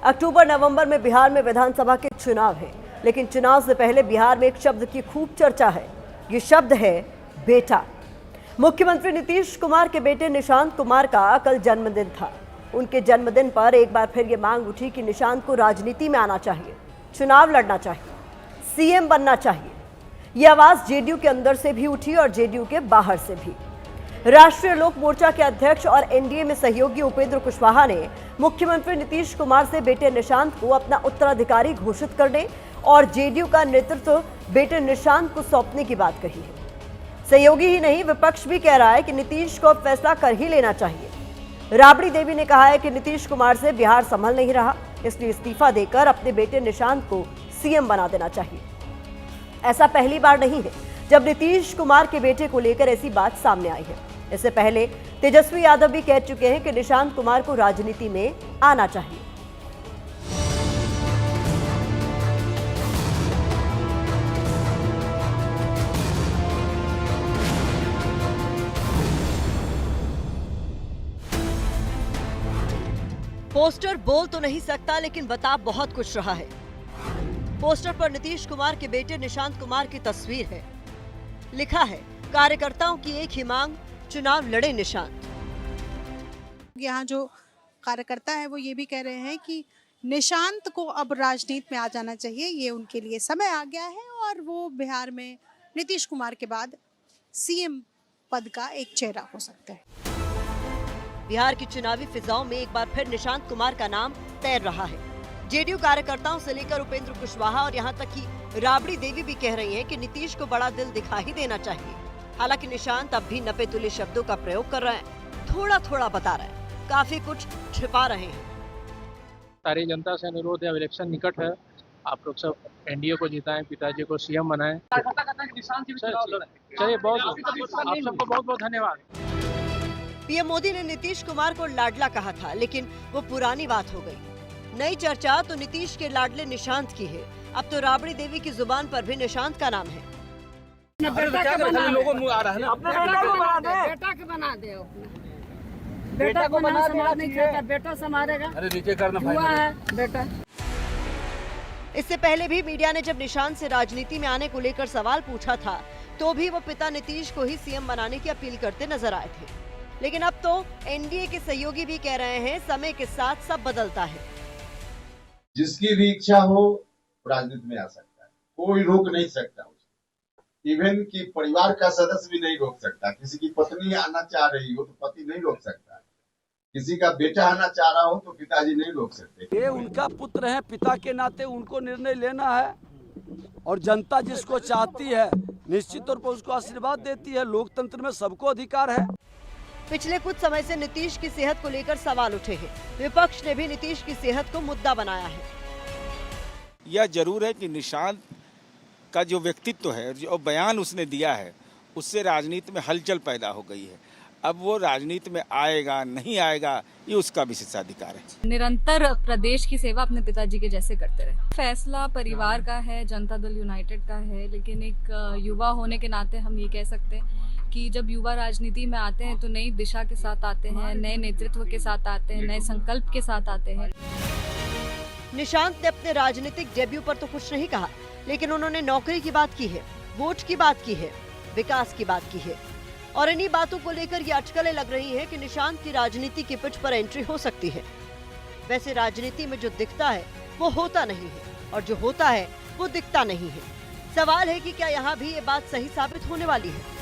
अक्टूबर नवंबर में बिहार में विधानसभा के चुनाव हैं, लेकिन चुनाव से पहले बिहार में एक शब्द की खूब चर्चा है। ये शब्द है बेटा। मुख्यमंत्री नीतीश कुमार के बेटे निशांत कुमार का कल जन्मदिन था। उनके जन्मदिन पर एक बार फिर ये मांग उठी कि निशांत को राजनीति में आना चाहिए, चुनाव लड़ना चाहिए, सीएम बनना चाहिए। ये आवाज जेडीयू के अंदर से भी उठी और जेडीयू के बाहर से भी। राष्ट्रीय लोक मोर्चा के अध्यक्ष और एनडीए में सहयोगी उपेंद्र कुशवाहा ने मुख्यमंत्री नीतीश कुमार से बेटे निशांत को अपना उत्तराधिकारी घोषित करने और जेडीयू का नेतृत्व बेटे निशांत को सौंपने की बात कही है। सहयोगी ही नहीं, विपक्ष भी कह रहा है कि नीतीश को फैसला कर ही लेना चाहिए। राबड़ी देवी ने कहा है कि नीतीश कुमार से बिहार संभल नहीं रहा, इसलिए इस्तीफा देकर अपने बेटे निशांत को सीएम बना देना चाहिए। ऐसा पहली बार नहीं है जब नीतीश कुमार के बेटे को लेकर ऐसी बात सामने आई है। इससे पहले तेजस्वी यादव भी कह चुके हैं कि निशांत कुमार को राजनीति में आना चाहिए। पोस्टर बोल तो नहीं सकता, लेकिन बता बहुत कुछ रहा है। पोस्टर पर नीतीश कुमार के बेटे निशांत कुमार की तस्वीर है। लिखा है, कार्यकर्ताओं की एक ही मांग, चुनाव लड़े निशांत। यहाँ जो कार्यकर्ता है वो ये भी कह रहे हैं कि निशांत को अब राजनीति में आ जाना चाहिए, ये उनके लिए समय आ गया है और वो बिहार में नीतीश कुमार के बाद सीएम पद का एक चेहरा हो सकता है। बिहार की चुनावी फिजाओं में एक बार फिर निशांत कुमार का नाम तैर रहा है। जेडीयू कार्यकर्ताओं से लेकर उपेंद्र कुशवाहा और यहाँ तक कि राबड़ी देवी भी कह रही हैं कि नीतीश को बड़ा दिल दिखा ही देना चाहिए। हालांकि निशांत अब भी नपे तुले शब्दों का प्रयोग कर रहे हैं, थोड़ा थोड़ा बता रहे हैं, काफी कुछ छिपा रहे हैं। सारी जनता से अनुरोध है, इलेक्शन निकट है, आप लोग सब एनडीए को जिताएं, पिताजी को सीएम बनाएं। चलिए, बहुत आप सबको बहुत बहुत धन्यवाद। पीएम मोदी ने नीतीश कुमार को लाडला कहा था, लेकिन वो पुरानी बात हो गई। नई चर्चा तो नीतीश के लाडले निशांत की है। अब तो राबड़ी देवी की जुबान पर भी निशांत का नाम है। बेटा को बना दे, बेटा को बना नहीं खाता, बेटा संभालेगा। अरे नीचे करना हुआ है बेटा। इससे पहले भी मीडिया ने जब निशांत से राजनीति में आने को लेकर सवाल पूछा था, तो भी वो पिता नीतीश को ही सीएम बनाने की अपील करते नजर आए थे। लेकिन अब तो एनडीए के सहयोगी भी कह रहे हैं, समय के साथ सब बदलता है। जिसकी भी इच्छा हो राजनीति में आ सकता है, कोई रोक नहीं सकता। इवन की परिवार का सदस्य भी नहीं रोक सकता। किसी की पत्नी आना चाह रही हो तो पति नहीं रोक सकता, किसी का बेटा आना चाह रहा हो तो पिताजी नहीं रोक सकते। ये उनका पुत्र है, पिता के नाते उनको निर्णय लेना है और जनता जिसको चाहती है निश्चित तौर पर उसको आशीर्वाद देती है। लोकतंत्र में सबको अधिकार है। पिछले कुछ समय से नीतीश की सेहत को लेकर सवाल उठे हैं। विपक्ष ने भी नीतीश की सेहत को मुद्दा बनाया है। यह जरूर है कि निशांत का जो व्यक्तित्व है, जो बयान उसने दिया है, उससे राजनीति में हलचल पैदा हो गई है। अब वो राजनीति में आएगा नहीं आएगा, ये उसका विशेषाधिकार है। निरंतर प्रदेश की सेवा अपने पिताजी के जैसे करते रहे। फैसला परिवार का है, जनता दल यूनाइटेड का है, लेकिन एक युवा होने के नाते हम ये कह सकते हैं कि जब युवा राजनीति में आते हैं तो नई दिशा के साथ आते हैं, नए नेतृत्व के साथ आते हैं, नए संकल्प के साथ आते हैं। निशांत ने अपने राजनीतिक डेब्यू पर तो कुछ नहीं कहा, लेकिन उन्होंने नौकरी की बात की है, वोट की बात की है, विकास की बात की है। और इन्हीं बातों को लेकर ये अटकलें लग रही हैं कि निशांत की राजनीति की पिच पर एंट्री हो सकती है। वैसे राजनीति में जो दिखता है वो होता नहीं है, और जो होता है वो दिखता नहीं है। सवाल है कि क्या यहाँ भी ये बात सही साबित होने वाली है।